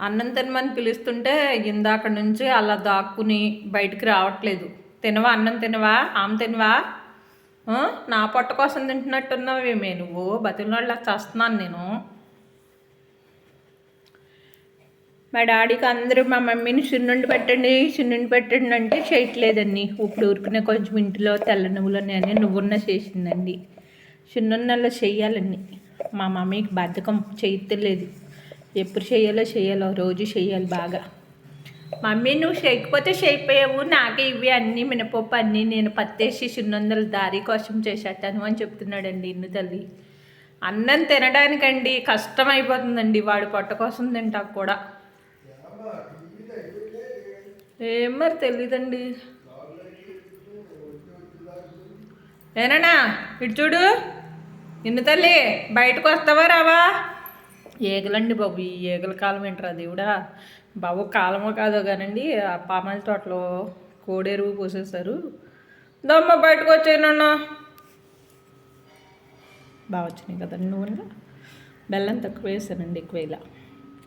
అన్నం తినమని పిలుస్తుంటే ఇందాక నుంచి అలా దాక్కుని బయటికి రావట్లేదు. తినవా, అన్నం తినవా, ఆమె తినవా? నా పొట్ట కోసం తింటున్నట్టున్నావేమే నువ్వు? బతికినోళ్ళ చేస్తున్నాను నేను. మా డాడీకి అందరూ మా మమ్మీని సున్నుండి పెట్టండి అంటే చేయట్లేదండి. ఇప్పుడు ఊరుకునే కొంచెం ఇంటిలో తెల్ల నువ్వులు అని నువ్వున్న చేసిందండి. సున్నున్నలో చెయ్యాలండి. మా మమ్మీకి బద్ధకం చేయలేదు. ఎప్పుడు చేయాలో రోజు చేయాలి బాగా. మమ్మీ నువ్వు చేయకపోతే చేయకపోయావు, నాకే ఇవి అన్నీ మినపప్పు అన్నీ నేను పత్తేసి 800 దారి కోసం చేసేస్తాను అని చెప్తున్నాడండి ఇన్ను తల్లి. అన్నం తినడానికండి కష్టం అయిపోతుందండి, వాడు పొట్ట కోసం తింటా కూడా. ఏం మరి తెలీదండి. ఏనా ఇటు చూడు, ఇన్ను తల్లి బయటకు వస్తావా రావా? ఈగలండి బాబు, ఈ ఈగల కాలం ఏంట్రా దేవుడా. బాబు కాలమో కాదో కానండి, ఆ పామాయిల తోటలో కోడెరువు పోసేస్తారు. దమ్మ బయటకు వచ్చేయనన్నా. బాగా వచ్చినాయి కదండి నువ్వు. బెల్లం తక్కువ వేసానండి, ఎక్కువ ఇలా.